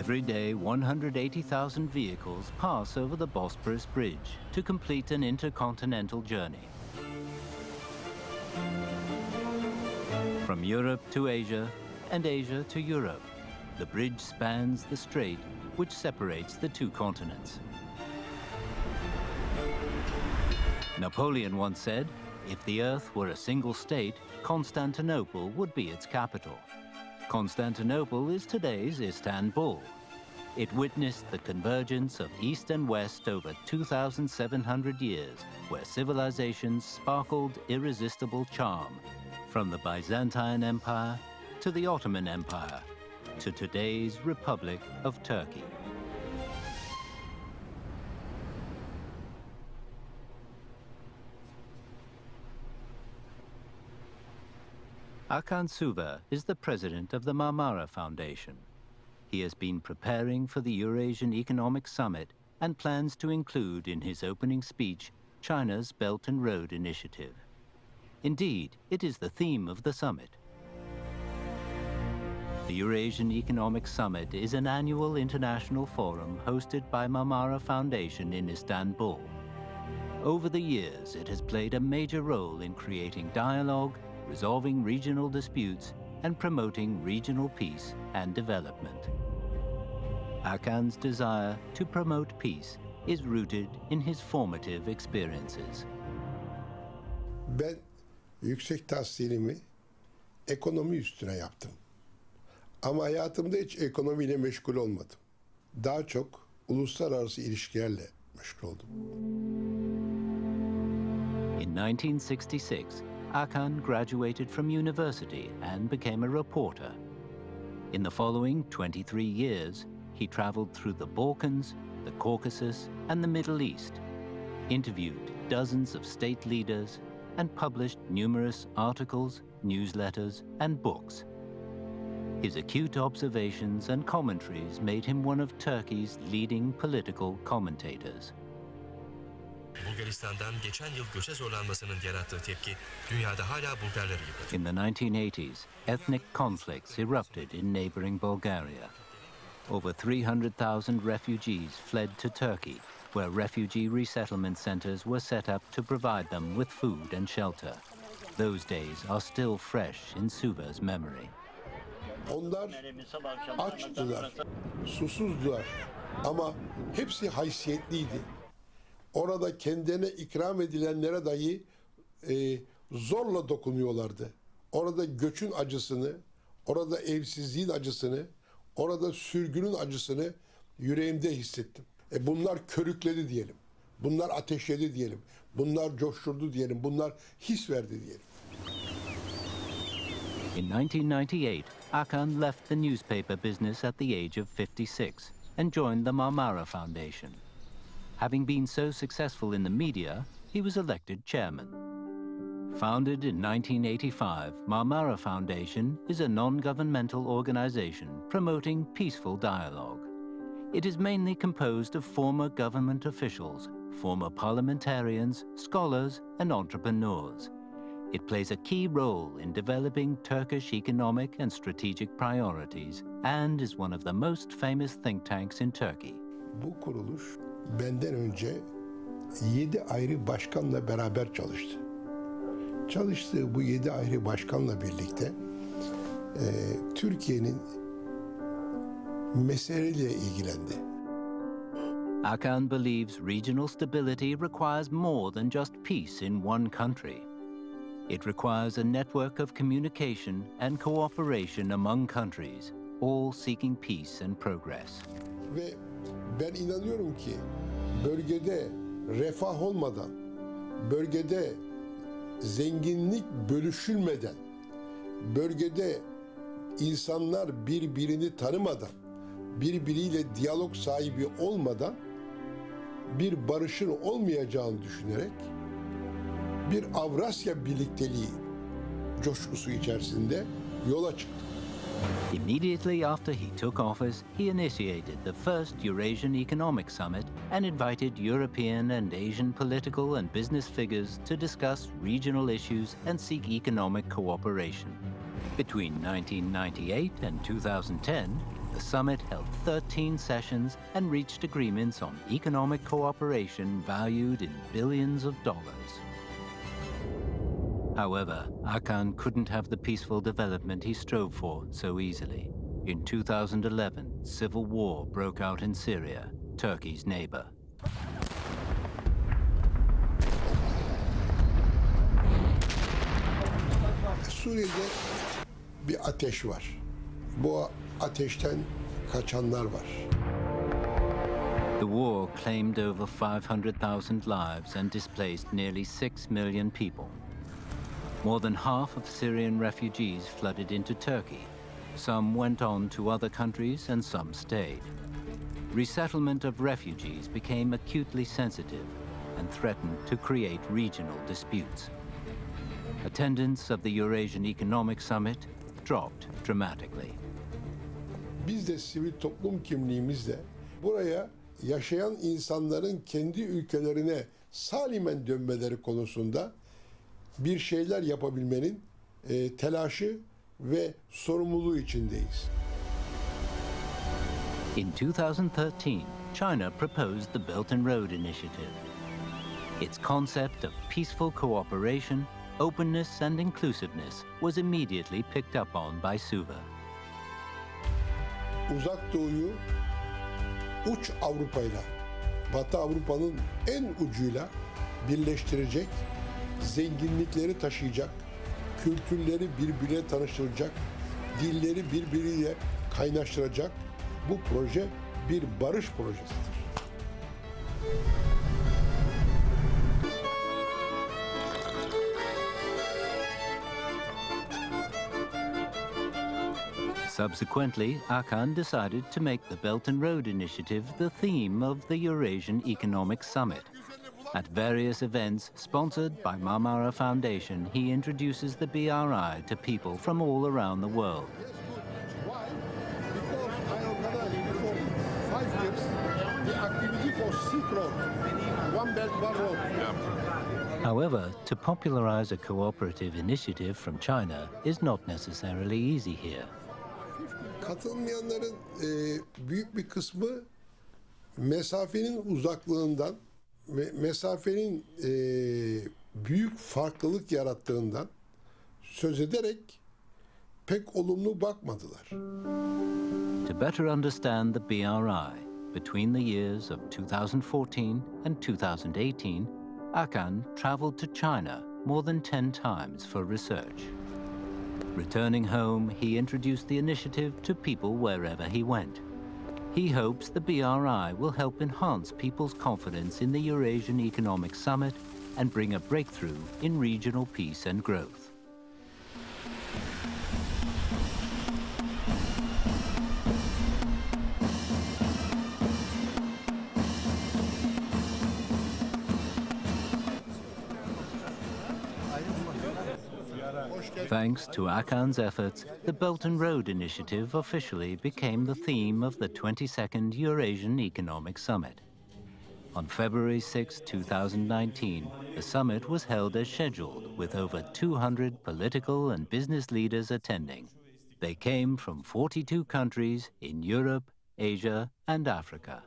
Every day, 180,000 vehicles pass over the Bosporus Bridge to complete an intercontinental journey. From Europe to Asia and Asia to Europe, the bridge spans the strait which separates the two continents. Napoleon once said, if the earth were a single state, Constantinople would be its capital. Constantinople is today's Istanbul. It witnessed the convergence of East and West over 2,700 years, where civilizations sparkled irresistible charm, from the Byzantine Empire to the Ottoman Empire to today's Republic of Turkey. Suva is the president of the Marmara Foundation. He has been preparing for the Eurasian Economic Summit and plans to include in his opening speech China's Belt and Road Initiative. Indeed, it is the theme of the summit. The Eurasian Economic Summit is an annual international forum hosted by Marmara Foundation in Istanbul. Over the years, it has played a major role in creating dialogue, resolving regional disputes, and promoting regional peace and development. Hakan's desire to promote peace is rooted in his formative experiences. Ben yüksek tahsilimi ekonomi üstüne yaptım. Ama hayatımda hiç ekonomiyle meşgul olmadım. Daha çok uluslararası ilişkilerle meşgul oldum. In 1966, Hakan graduated from university and became a reporter. In the following 23 years, he traveled through the Balkans, the Caucasus, and the Middle East, interviewed dozens of state leaders, and published numerous articles, newsletters, and books. His acute observations and commentaries made him one of Turkey's leading political commentators. Bulgaristan'dan geçen yıl göçe zorlanmasının yarattığı tepki dünyada hala Bulgarları yıpratıyor. In the 1980s, ethnic conflicts erupted in neighboring Bulgaria. Over 300,000 refugees fled to Turkey, where refugee resettlement centers were set up to provide them with food and shelter. Those days are still fresh in Suva's memory. Onlar açtılar, susuzdular ama hepsi haysiyetliydi. Orada kendilerine ikram edilenlere dahi zorla dokunuyorlardı. Orada göçün acısını, orada evsizliğin acısını, orada sürgünün acısını yüreğimde hissettim. Bunlar körükledi diyelim. Bunlar ateşledi diyelim. Bunlar coşturdu diyelim. Bunlar his verdi diyelim. In 1998, Hakan left the newspaper business at the age of 56 and joined the Marmara Foundation. Having been so successful in the media, he was elected chairman. Founded in 1985, Marmara Foundation is a non-governmental organization promoting peaceful dialogue. It is mainly composed of former government officials, former parliamentarians, scholars, and entrepreneurs. It plays a key role in developing Turkish economic and strategic priorities and is one of the most famous think tanks in Turkey. Bu kuruluş benden önce 7 ayrı başkanla beraber çalıştı. Çalıştığı bu 7 ayrı başkanla birlikte Türkiye'nin meseleleriyle ilgilendi. Hakan believes regional stability requires more than just peace in one country. It requires a network of communication and cooperation among countries, all seeking peace and progress. Ve ben inanıyorum ki bölgede refah olmadan, bölgede zenginlik bölüşülmeden, bölgede insanlar birbirini tanımadan, birbiriyle diyalog sahibi olmadan bir barışın olmayacağını düşünerek bir Avrasya birlikteliği coşkusu içerisinde yola çıktı. Immediately after he took office, he initiated the first Eurasian Economic Summit and invited European and Asian political and business figures to discuss regional issues and seek economic cooperation. Between 1998 and 2010, The summit held 13 sessions and reached agreements on economic cooperation valued in billions of dollars. However, Akan couldn't have the peaceful development he strove for so easily. In 2011, civil war broke out in Syria, Turkey's neighbor. Suriye'de bir ateş var. Bu ateşten kaçanlar var. The war claimed over 500,000 lives and displaced nearly 6 million people. More than half of Syrian refugees flooded into Turkey. Some went on to other countries and some stayed. Resettlement of refugees became acutely sensitive and threatened to create regional disputes. Attendance of the Eurasian Economic Summit dropped dramatically. Biz de sivil toplum kimliğimizle buraya yaşayan insanların kendi ülkelerine salimen dönmeleri konusunda bir şeyler yapabilmenin telaşı ve sorumluluğu içindeyiz. In 2013, China proposed the Belt and Road Initiative. Its concept of peaceful cooperation, openness and inclusiveness was immediately picked up on by Suva. Uzak Doğu'yu uç Avrupa'yla, Batı Avrupa'nın en ucuyla birleştirecek, zenginlikleri taşıyacak, kültürleri birbirine tanıştıracak, dilleri birbiriyle kaynaştıracak bu proje bir barış projesidir. Subsequently, Akan decided to make the Belt and Road Initiative the theme of the Eurasian Economic Summit. At various events sponsored by Marmara Foundation, he introduces the BRI to people from all around the world. Why? Because I organized for 5 years the activity for Silk Road, One Belt, One Road. However, to popularize a cooperative initiative from China is not necessarily easy here. Katılmayanların büyük bir kısmı mesafenin uzaklığından ve mesafenin büyük farklılık yarattığından söz ederek pek olumlu bakmadılar. To better understand the BRI, between the years of 2014 and 2018, Akan traveled to China more than 10 times for research. Returning home, he introduced the initiative to people wherever he went. He hopes the BRI will help enhance people's confidence in the Eurasian Economic Summit and bring a breakthrough in regional peace and growth. Thanks to Akan's efforts, the Belt and Road Initiative officially became the theme of the 22nd Eurasian Economic Summit. On February 6, 2019, the summit was held as scheduled with over 200 political and business leaders attending. They came from 42 countries in Europe, Asia, and Africa.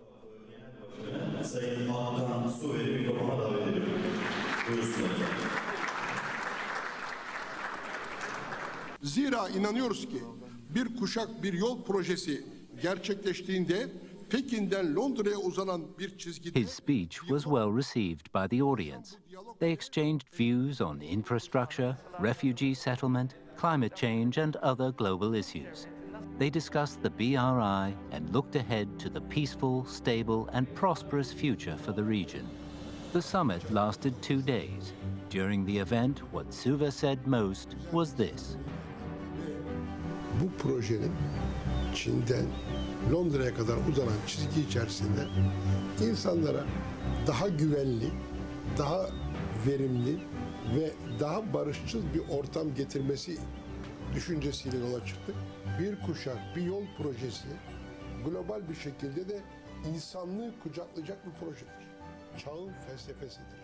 Zira inanıyoruz ki bir kuşak bir yol projesi gerçekleştiğinde Pekin'den Londra'ya uzanan bir çizgide... His speech was well received by the audience. They exchanged views on infrastructure, refugee settlement, climate change and other global issues. They discussed the BRI and looked ahead to the peaceful, stable and prosperous future for the region. The summit lasted 2 days. During the event, what Suva said most was this. Bu projenin Çin'den Londra'ya kadar uzanan çizgi içerisinde insanlara daha güvenli, daha verimli ve daha barışçıl bir ortam getirmesi düşüncesiyle yola çıktık. Bir kuşak, bir yol projesi global bir şekilde de insanlığı kucaklayacak bir projedir. Çağın felsefesidir.